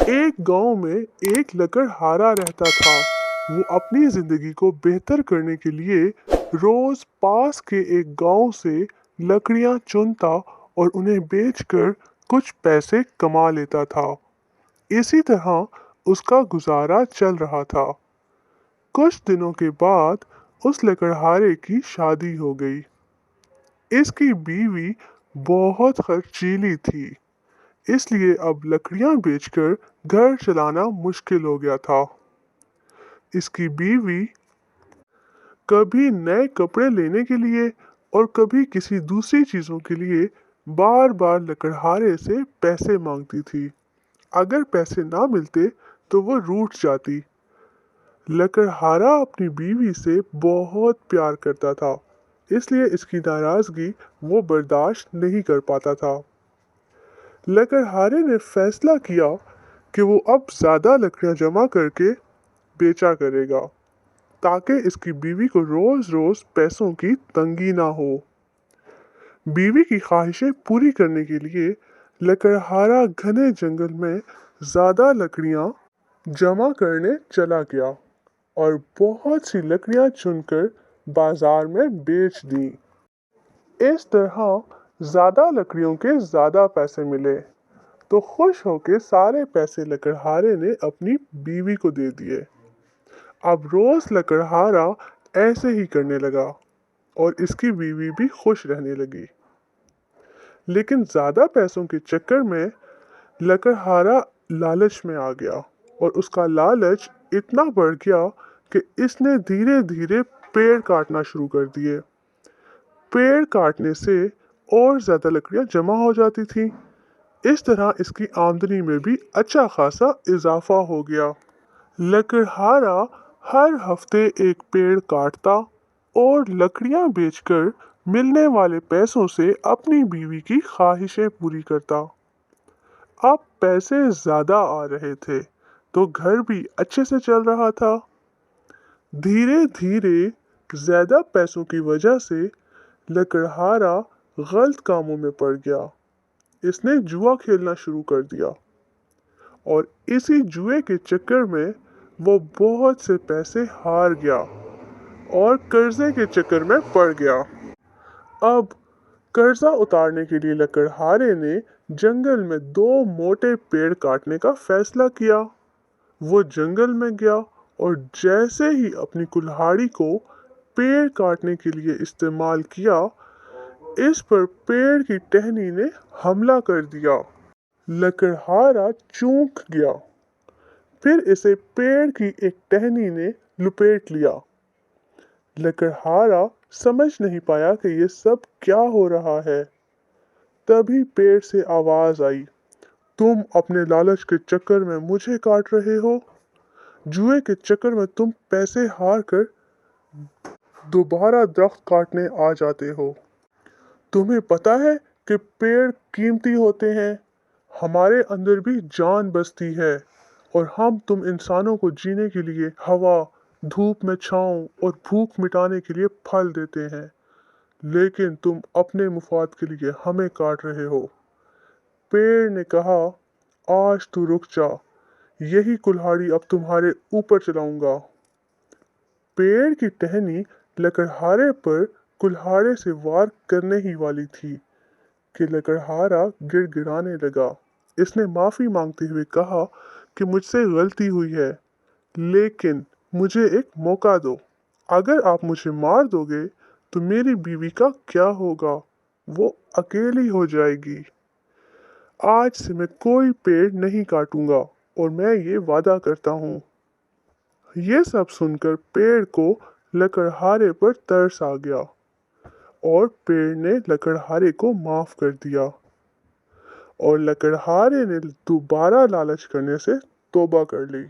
एक गांव में एक लकड़हारा रहता था। वो अपनी जिंदगी को बेहतर करने के लिए रोज पास के एक गांव से लकड़ियां चुनता और उन्हें बेचकर कुछ पैसे कमा लेता था। इसी तरह उसका गुजारा चल रहा था। कुछ दिनों के बाद उस लकड़हारे की शादी हो गई। इसकी बीवी बहुत खर्चीली थी, इसलिए अब लकड़ियां बेचकर घर चलाना मुश्किल हो गया था। इसकी बीवी कभी नए कपड़े लेने के लिए और कभी किसी दूसरी चीजों के लिए बार बार लकड़हारे से पैसे मांगती थी। अगर पैसे ना मिलते तो वो रूठ जाती। लकड़हारा अपनी बीवी से बहुत प्यार करता था, इसलिए इसकी नाराजगी वो बर्दाश्त नहीं कर पाता था। लकड़हारे ने फैसला किया कि वो अब ज्यादा लकड़ियां जमा करके बेचा करेगा, ताकि इसकी बीवी को रोज रोज पैसों की तंगी ना हो। बीवी की ख्वाहिशें पूरी करने के लिए लकड़हारा घने जंगल में ज्यादा लकड़ियां जमा करने चला गया और बहुत सी लकड़ियां चुनकर बाजार में बेच दी। इस तरह ज्यादा लकड़ियों के ज्यादा पैसे मिले, तो खुश होकर सारे पैसे लकड़हारे ने अपनी बीवी को दे दिए। अब रोज लकड़हारा ऐसे ही करने लगा और इसकी बीवी भी खुश रहने लगी। लेकिन ज्यादा पैसों के चक्कर में लकड़हारा लालच में आ गया और उसका लालच इतना बढ़ गया कि इसने धीरे धीरे पेड़ काटना शुरू कर दिए। पेड़ काटने से और ज्यादा लकड़ियां जमा हो जाती थी। इस तरह इसकी आमदनी में भी अच्छा खासा इजाफा हो गया। लकड़हारा हर हफ्ते एक पेड़ काटता और लकड़ियां बेचकर मिलने वाले पैसों से अपनी बीवी की ख्वाहिशें पूरी करता। अब पैसे ज्यादा आ रहे थे, तो घर भी अच्छे से चल रहा था। धीरे धीरे ज्यादा पैसों की वजह से लकड़हारा गलत कामों में पड़ गया। इसने जुआ खेलना शुरू कर दिया और इसी जुए के चक्कर में वो बहुत से पैसे हार गया और कर्जे के चक्कर में पड़ गया। अब कर्जा उतारने के लिए लकड़हारे ने जंगल में दो मोटे पेड़ काटने का फैसला किया। वो जंगल में गया और जैसे ही अपनी कुल्हाड़ी को पेड़ काटने के लिए इस्तेमाल किया, इस पर पेड़ की टहनी ने हमला कर दिया। लकड़हारा चूक गया। फिर इसे पेड़ की एक टहनी ने लपेट लिया। लकड़हारा समझ नहीं पाया कि ये सब क्या हो रहा है। तभी पेड़ से आवाज आई, तुम अपने लालच के चक्कर में मुझे काट रहे हो। जुए के चक्कर में तुम पैसे हार कर दोबारा दरख्त काटने आ जाते हो। तुम्हें पता है कि पेड़ कीमती होते हैं। हमारे अंदर भी जान बसती है और हम तुम इंसानों को जीने के लिए हवा, धूप में छांव और भूख मिटाने के लिए फल देते हैं, लेकिन तुम अपने मुफाद के लिए हमें काट रहे हो। पेड़ ने कहा, आज तू रुक जा, यही कुल्हाड़ी अब तुम्हारे ऊपर चलाऊंगा। पेड़ की टहनी लकड़हारे पर कुल्हाड़े से वार करने ही वाली थी कि लकड़हारा गिड़गिड़ाने लगा। इसने माफी मांगते हुए कहा कि मुझसे गलती हुई है, लेकिन मुझे एक मौका दो। अगर आप मुझे मार दोगे तो मेरी बीवी का क्या होगा? वो अकेली हो जाएगी। आज से मैं कोई पेड़ नहीं काटूंगा और मैं ये वादा करता हूँ। ये सब सुनकर पेड़ को लकड़हारे पर तरस आ गया और पेड़ ने लकड़हारे को माफ कर दिया और लकड़हारे ने दोबारा लालच करने से तौबा कर ली।